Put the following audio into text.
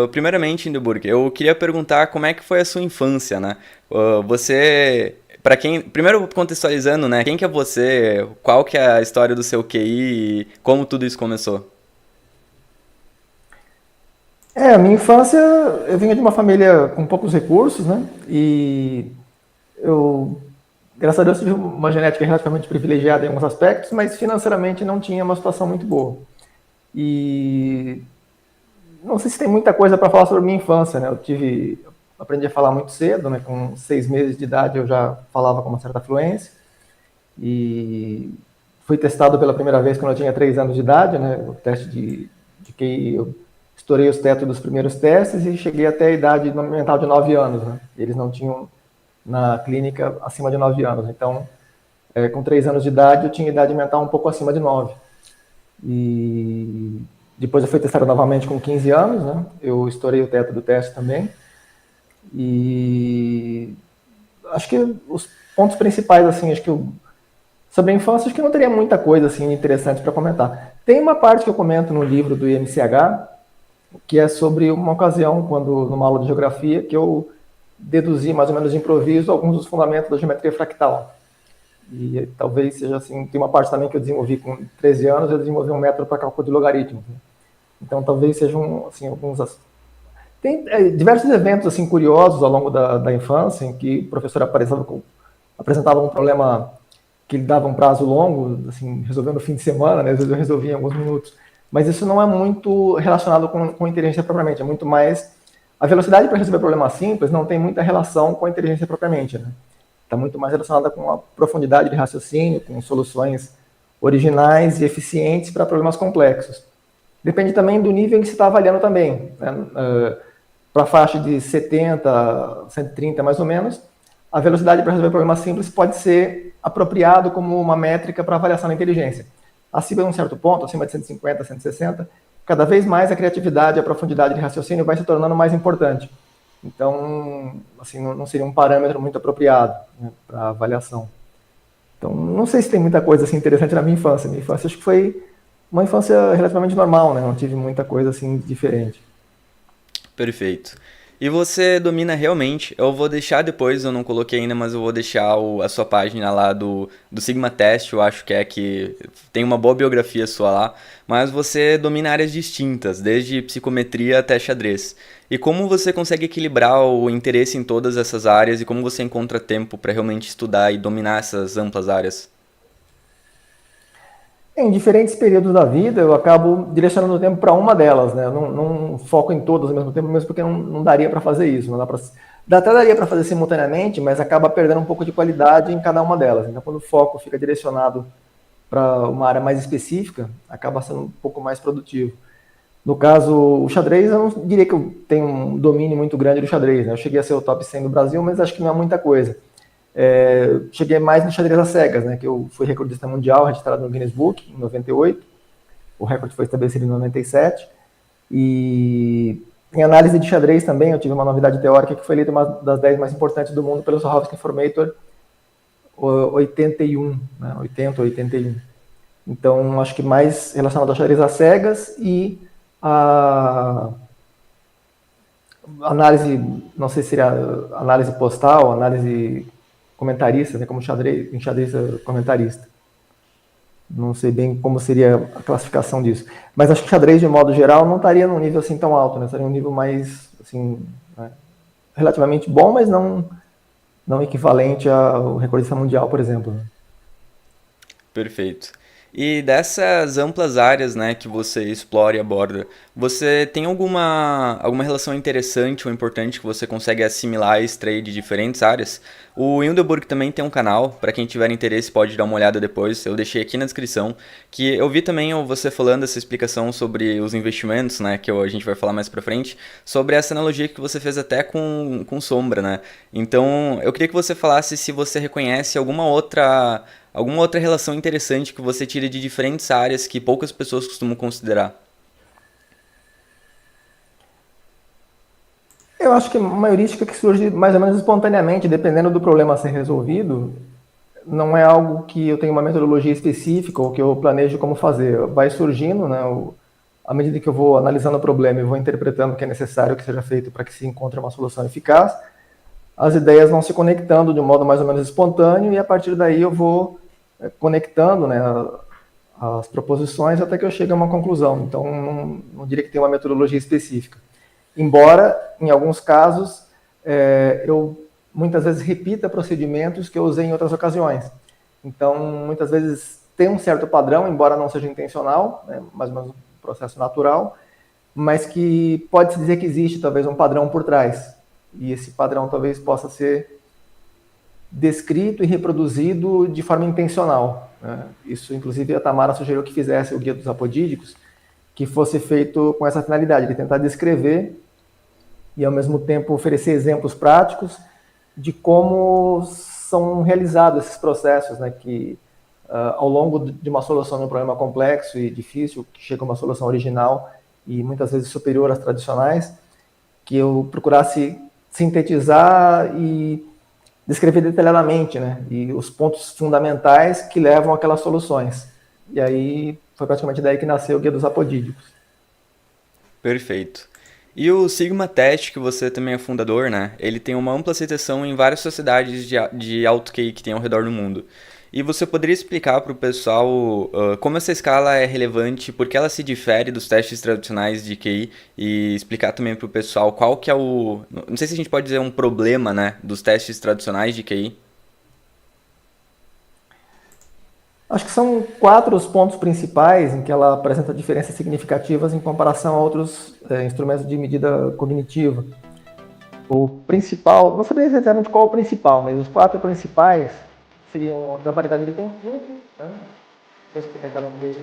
primeiramente, Hindenburg, eu queria perguntar como é que foi a sua infância, né? Você, para quem, primeiro contextualizando, né? Quem que é você? Qual que é a história do seu QI e como tudo isso começou? A minha infância, eu vinha de uma família com poucos recursos, né? E eu, graças a Deus, tive uma genética relativamente privilegiada em alguns aspectos, mas financeiramente não tinha uma situação muito boa. E não sei se tem muita coisa para falar sobre a minha infância, né? Aprendi a falar muito cedo, né? Com 6 meses de idade eu já falava com uma certa fluência. E fui testado pela primeira vez quando eu tinha 3 anos de idade, né? O teste de QI, eu estourei os tetos dos primeiros testes e cheguei até a idade mental de 9 anos, né? Eles não tinham na clínica acima de 9 anos. Então, com 3 anos de idade, eu tinha idade mental um pouco acima de 9. E depois eu fui testado novamente com 15 anos, né? Eu estourei o teto do teste também. E acho que os pontos principais, assim, acho que sobre a infância, acho que não teria muita coisa assim interessante para comentar. Tem uma parte que eu comento no livro do IMCH, que é sobre uma ocasião, quando numa aula de geografia, que eu deduzi mais ou menos de improviso alguns dos fundamentos da geometria fractal. E talvez seja assim, tem uma parte também que eu desenvolvi com 13 anos, eu desenvolvi um método para cálculo de logaritmos. Então talvez sejam assim alguns. Tem diversos eventos assim curiosos ao longo da infância, em que o professor apresentava um problema que ele dava um prazo longo, assim, resolvendo no fim de semana, né? Às vezes eu resolvia em alguns minutos. Mas isso não é muito relacionado com inteligência propriamente, é muito mais. A velocidade para resolver problemas simples não tem muita relação com a inteligência propriamente, né? Está muito mais relacionada com a profundidade de raciocínio, com soluções originais e eficientes para problemas complexos. Depende também do nível em que se está avaliando também. Né? Para a faixa de 70, 130 mais ou menos, a velocidade para resolver problemas simples pode ser apropriado como uma métrica para avaliação da inteligência. Acima de um certo ponto, acima de 150, 160, cada vez mais a criatividade e a profundidade de raciocínio vai se tornando mais importante. Então, assim, não seria um parâmetro muito apropriado, né, para avaliação. Então, não sei se tem muita coisa assim interessante na minha infância. Minha infância acho que foi uma infância relativamente normal, né? Não tive muita coisa assim diferente. Perfeito. E você domina realmente, eu vou deixar depois, eu não coloquei ainda, mas eu vou deixar a sua página lá do Sigma Test, eu acho que tem uma boa biografia sua lá, mas você domina áreas distintas, desde psicometria até xadrez. E como você consegue equilibrar o interesse em todas essas áreas e como você encontra tempo para realmente estudar e dominar essas amplas áreas? Em diferentes períodos da vida, eu acabo direcionando o tempo para uma delas, né? Eu não foco em todas ao mesmo tempo, mesmo porque não daria para fazer isso. Não dá pra, até daria para fazer simultaneamente, mas acaba perdendo um pouco de qualidade em cada uma delas. Então, quando o foco fica direcionado para uma área mais específica, acaba sendo um pouco mais produtivo. No caso, o xadrez, eu não diria que eu tenho um domínio muito grande do xadrez, né? Eu cheguei a ser o top 100 do Brasil, mas acho que não é muita coisa. Cheguei mais no xadrez às cegas, né? Que eu fui recordista mundial, registrado no Guinness Book, em 98. O recorde foi estabelecido em 97. E em análise de xadrez também, eu tive uma novidade teórica que foi eleita uma das 10 mais importantes do mundo pelo Swarovski Informator 81, né? 80, 81. Então, acho que mais relacionado ao xadrez às cegas e a análise, não sei se seria análise postal, análise comentarista, né, como xadrez, enxadrista comentarista. Não sei bem como seria a classificação disso. Mas acho que xadrez, de modo geral, não estaria num nível assim tão alto, né? Estaria um nível mais, assim, né, relativamente bom, mas não equivalente ao recordista mundial, por exemplo. Né? Perfeito. E dessas amplas áreas, né, que você explora e aborda, você tem alguma relação interessante ou importante que você consegue assimilar e extrair de diferentes áreas? O Hildeburg também tem um canal, para quem tiver interesse pode dar uma olhada depois, eu deixei aqui na descrição, que eu vi também você falando essa explicação sobre os investimentos, né, que a gente vai falar mais pra frente, sobre essa analogia que você fez até com sombra, né? Então, eu queria que você falasse se você reconhece alguma outra relação interessante que você tira de diferentes áreas que poucas pessoas costumam considerar. Eu acho que uma heurística que surge mais ou menos espontaneamente, dependendo do problema a ser resolvido, não é algo que eu tenho uma metodologia específica ou que eu planejo como fazer. Vai surgindo, né? à medida que eu vou analisando o problema e vou interpretando o que é necessário que seja feito para que se encontre uma solução eficaz, as ideias vão se conectando de um modo mais ou menos espontâneo e a partir daí eu vou conectando, né, as proposições até que eu chegue a uma conclusão. Então, não diria que tem uma metodologia específica. Embora, em alguns casos, eu muitas vezes repita procedimentos que eu usei em outras ocasiões. Então, muitas vezes tem um certo padrão, embora não seja intencional, né, mais ou menos um processo natural, mas que pode-se dizer que existe talvez um padrão por trás. E esse padrão talvez possa ser descrito e reproduzido de forma intencional, né? Isso, inclusive, a Tamara sugeriu que fizesse o Guia dos Apodídicos, que fosse feito com essa finalidade, de tentar descrever e, ao mesmo tempo, oferecer exemplos práticos de como são realizados esses processos, né, que ao longo de uma solução de um problema complexo e difícil, que chega a uma solução original e muitas vezes superior às tradicionais, que eu procurasse sintetizar e descrever detalhadamente, né, e os pontos fundamentais que levam àquelas soluções. E aí foi praticamente daí que nasceu o Guia dos Apodídicos. Perfeito. E o Sigma Test, que você também é fundador, né? Ele tem uma ampla aceitação em várias sociedades de alto QI que tem ao redor do mundo. E você poderia explicar para o pessoal como essa escala é relevante, por que ela se difere dos testes tradicionais de QI e explicar também para o pessoal qual que é o... Não sei se a gente pode dizer um problema, né, dos testes tradicionais de QI. Acho que são 4 os pontos principais em que ela apresenta diferenças significativas em comparação a outros instrumentos de medida cognitiva. O principal, não sabia exatamente qual é o principal, mas os 4 principais seriam da variedade de conjunto, né? Vou explicar cada um deles.